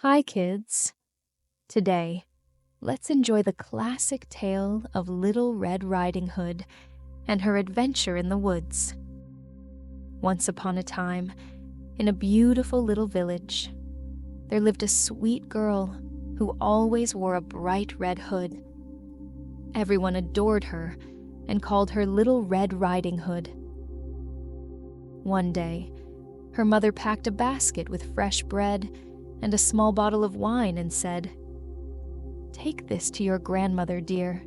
Hi, kids. Today, let's enjoy the classic tale of Little Red Riding Hood and her adventure in the woods. Once upon a time, in a beautiful little village, there lived a sweet girl who always wore a bright red hood. Everyone adored her and called her Little Red Riding Hood. One day, her mother packed a basket with fresh bread and a small bottle of wine and said, "Take this to your grandmother, dear.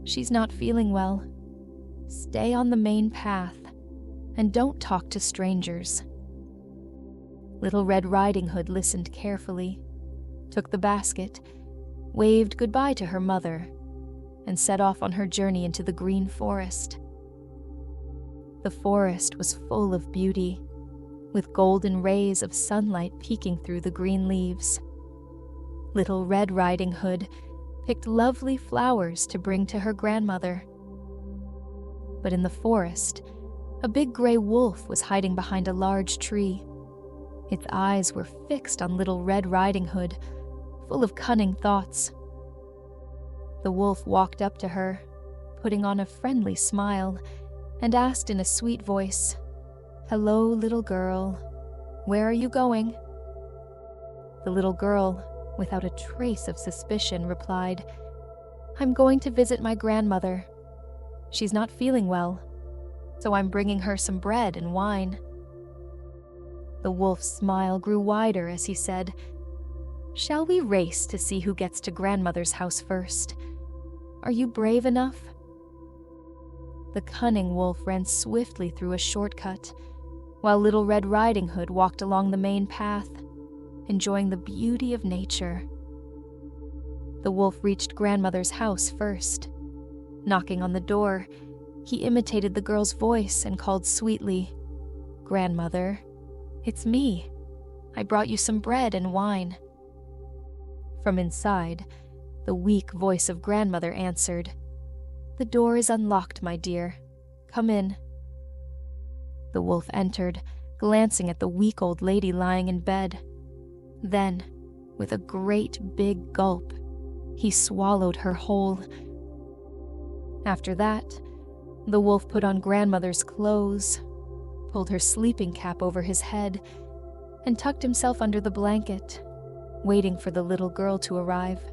She's not feeling well. Stay on the main path and don't talk to strangers." Little Red Riding Hood listened carefully, took the basket, waved goodbye to her mother, and set off on her journey into the green forest. The forest was full of beauty, with golden rays of sunlight peeking through the green leaves. Little Red Riding Hood picked lovely flowers to bring to her grandmother. But in the forest, a big gray wolf was hiding behind a large tree. Its eyes were fixed on Little Red Riding Hood, full of cunning thoughts. The wolf walked up to her, putting on a friendly smile, and asked in a sweet voice, "Hello, little girl. Where are you going?" The little girl, without a trace of suspicion, replied, "I'm going to visit my grandmother. She's not feeling well, so I'm bringing her some bread and wine." The wolf's smile grew wider as he said, "Shall we race to see who gets to grandmother's house first? Are you brave enough?" The cunning wolf ran swiftly through a shortcut, while Little Red Riding Hood walked along the main path, enjoying the beauty of nature. The wolf reached grandmother's house first. Knocking on the door, he imitated the girl's voice and called sweetly, "Grandmother, it's me. I brought you some bread and wine." From inside, the weak voice of grandmother answered, "The door is unlocked, my dear. Come in." The wolf entered, glancing at the weak old lady lying in bed. Then, with a great big gulp, he swallowed her whole. After that, the wolf put on grandmother's clothes, pulled her sleeping cap over his head, and tucked himself under the blanket, waiting for the little girl to arrive.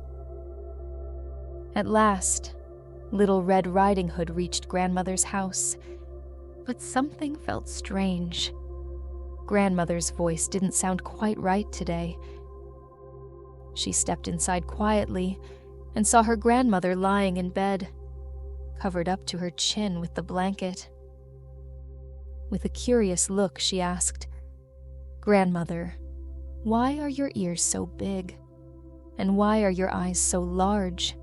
At last, Little Red Riding Hood reached grandmother's house, but something felt strange. Grandmother's voice didn't sound quite right today. She stepped inside quietly and saw her grandmother lying in bed, covered up to her chin with the blanket. With a curious look, she asked, "Grandmother, why are your ears so big? And why are your eyes so large?"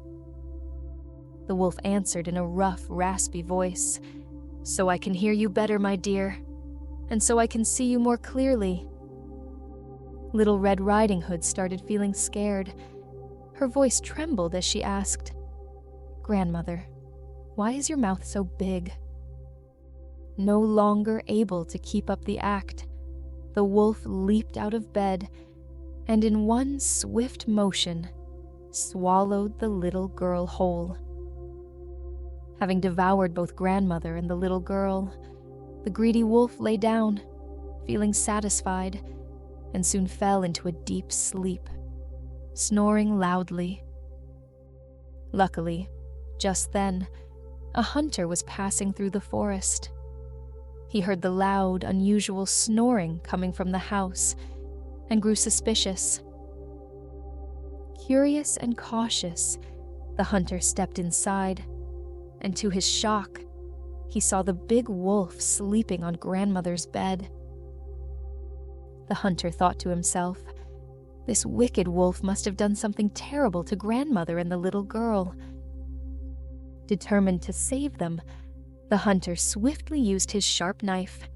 The wolf answered in a rough, raspy voice, "So I can hear you better, my dear, and so I can see you more clearly." Little Red Riding Hood started feeling scared. Her voice trembled as she asked, "Grandmother, why is your mouth so big?" No longer able to keep up the act, the wolf leaped out of bed and in one swift motion swallowed the little girl whole. Having devoured both grandmother and the little girl, the greedy wolf lay down, feeling satisfied, and soon fell into a deep sleep, snoring loudly. Luckily, just then, a hunter was passing through the forest. He heard the loud, unusual snoring coming from the house and grew suspicious. Curious and cautious, the hunter stepped inside, and to his shock, he saw the big wolf sleeping on grandmother's bed. The hunter thought to himself, "This wicked wolf must have done something terrible to grandmother and the little girl." Determined to save them, the hunter swiftly used his sharp knife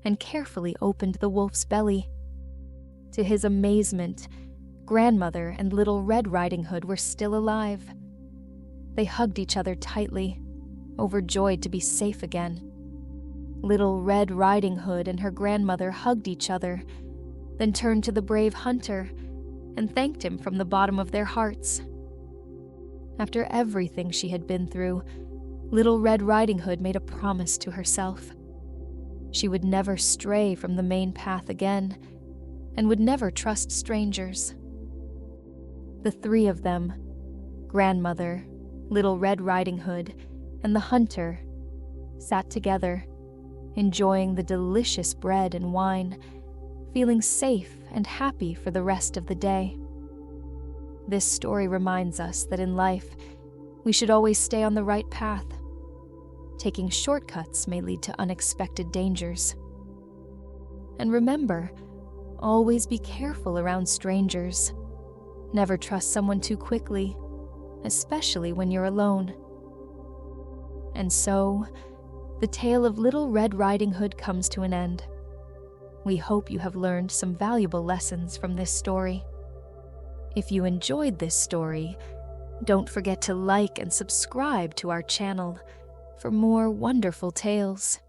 and carefully opened the wolf's belly. To his amazement, grandmother and Little Red Riding Hood were still alive. They hugged each other tightly, overjoyed to be safe again. Little Red Riding Hood and her grandmother hugged each other, then turned to the brave hunter and thanked him from the bottom of their hearts. After everything she had been through, Little Red Riding Hood made a promise to herself. She would never stray from the main path again, and would never trust strangers. The three of them, Grandmother, Little Red Riding Hood, and the hunter, sat together, enjoying the delicious bread and wine, feeling safe and happy for the rest of the day. This story reminds us that in life, we should always stay on the right path. Taking shortcuts may lead to unexpected dangers. And remember, always be careful around strangers. Never trust someone too quickly, especially when you're alone. And so, the tale of Little Red Riding Hood comes to an end. We hope you have learned some valuable lessons from this story. If you enjoyed this story, don't forget to like and subscribe to our channel for more wonderful tales.